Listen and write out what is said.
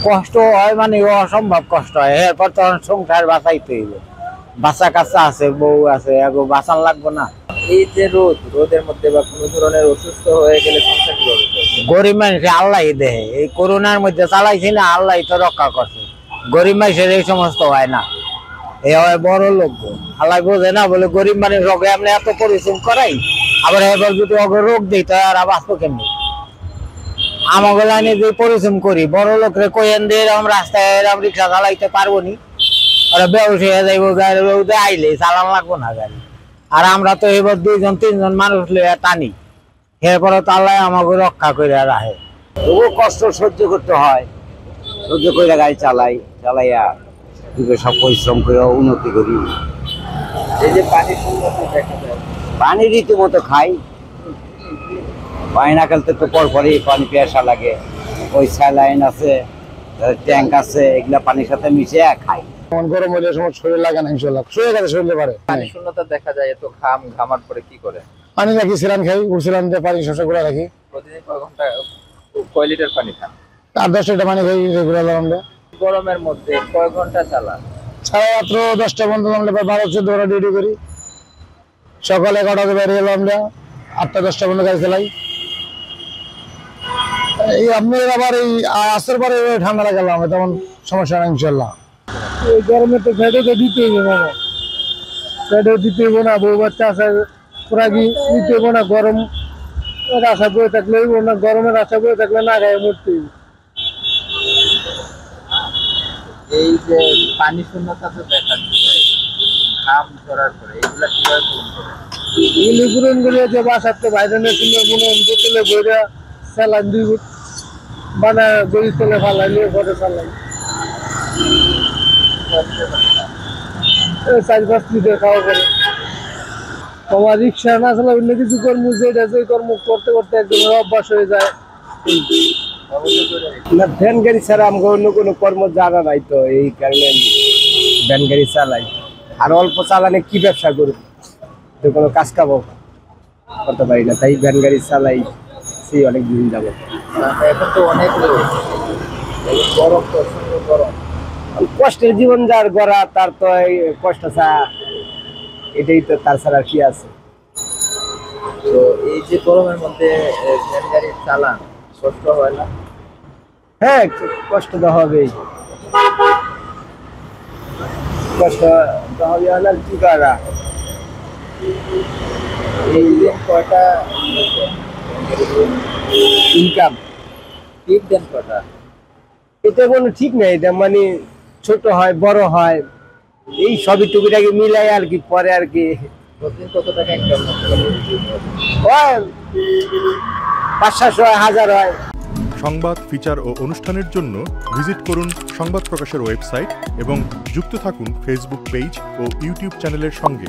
কষ্ট হয় মানে অসম্ভব কষ্ট হয়। এরপর তখন সংসার বাঁচাইতে হইব, বাচ্চা কাচ্চা আছে, বউ আছে, এগো বাঁচান লাগবো না। এই যে রোদের মধ্যে বা কোনো ধরনের অসুস্থ হয়ে গেলে সংসার কিভাবে চলবে? গরিব মানুষের আল্লাহ দেহে, এই করোনার মধ্যে চালাইছি না, আল্লাহ তো রক্ষা করছে। গরিব মানুষের এই সমস্ত হয় না, এই হয় বড় লোক। আল্লাহ বোঝে না বলে গরিব মানুষ রোগে আমরা এত পরিশ্রম করাই, আবার এবার যদি রোগ দিই তো আর বাঁচবো কেমনি? আমাকে লাইনে যে পরিশ্রম করি, বড় লোকরে কইন দিয়ে এরকম রাস্তায় এরকম রিক্সা চালাইতে পারবো নি, ওরা বেউসে যাইব, গাড়ি আইলে চালান লাগবো না গাড়ি। আর আমরা তো এবার 2জন 3জন মানুষ লইয়া টানি, এরপরে তো আল্লাহ আমাকে রক্ষা করে রাখে। তবুও কষ্ট সহ্য করতে হয়, সহ্য করে গাড়ি চালাইয়া সব পরিশ্রম করে উন্নতি করি। এই যে পানির শূন্যতা দেখা যায়, পানি রীতিমতো খাই, পানি না খেলতে তো পরপরই পানি পিয়াসা লাগে। ওই স্যালাইন আছে, ট্যাঙ্ক আছে, এগুলা পানির সাথে মিশিয়ে খাই। গরম হলে সময় শরীর লাগে না, ইনশাল্লাহ শরীর গেছে শরীরে পারে। পানির শূন্যতা দেখা যায়, এত ঘামার পরে কি করে? পানি রাখি, সিরান খাই, সিরান দিয়ে পানি শস্য করে রাখি। প্রতিদিন কয় ঘন্টা, কয় লিটার পানি খান? 8-10 লিটার পানি খাই রেগুলার। আমরা গরমের মধ্যে কয় ঘন্টা চালান? সাড়ে রাত্র 10টা বন্ধ আমরা 12-14 ঘন্টা ডিউটি করি। সকালে 11টাতে বেরিয়ে এলাম, আমরা 8টা-10টা বন্ধ গাড়ি চালাই। এই আপনাদের আবার এই আসর পরে ঠান্ডা লাগালাম, তেমন সমস্যা নেই ইনশাল্লাহ। এই গরমে তো ফেটে দিতে হইব না, ফেটে দিতে হইব না, বউ বাচ্চা আছে, পুরা কি দিতে হইব না। গরম আশা করে থাকলে হইব না, গরমের আশা করে থাকলে না গায়ে মরতে হইব। এই যে পানি শূন্যতা তো দেখা যায়, ঘাম ঝরার পরে এগুলা কিভাবে পূরণ করেন? এগুলি পূরণ করে যে বাসার তো বাইরে নিয়ে মনে বোতলে বইরা স্যালাইন 2 বানা গড়ি তলে ফালাই পরে চালাই। 4-5 লিটার খাওয়া করে। তোমার রিক্সা না চালা অন্য কিছু কর্ম, যেটা যে কর্ম করতে করতে একদম অভ্যাস হয়ে যায়। না, ভ্যান গাড়ি ছাড়া আমাকে অন্য কোনো কর্ম জানা নাই, তো এই কারণে ভ্যান গাড়ি চালাই। আর অল্প চালানে কি ব্যবসা করব, তো কোনো কাজ কামও করতে পারি না, তাই ভ্যান গাড়ি চালাই সেই অনেক দিন যাবো। এখন তো অনেক রোদ, গরম, প্রচন্ড গরম। কষ্টের জীবন যার গড়া, তার তো এই কষ্ট ছাড়া, এটাই তো, তার ছাড়া কি আছে? তো এই যে গরমের মধ্যে ভ্যান গাড়ি চালান, কষ্ট হয় না? হ্যাঁ, কষ্ট তো হবেই, কষ্ট তো হবে না, কি করা। এই দিন কয়টা ইনকাম টিপ দেন কয়টা? এটা কোনো ঠিক নেই, এটা মানে ছোট হয় বড় হয়, এই সবই টুকিটাকি মিলাই আর কি, পরে আর কি প্রতিদিন কত টাকা ইনকাম করতে পারেন? হয় 500-700 হয়, 1000 হয়। সংবাদ, ফিচার ও অনুষ্ঠানের জন্য ভিজিট করুন সংবাদ প্রকাশের ওয়েবসাইট এবং যুক্ত থাকুন ফেসবুক পেজ ও ইউটিউব চ্যানেলের সঙ্গে।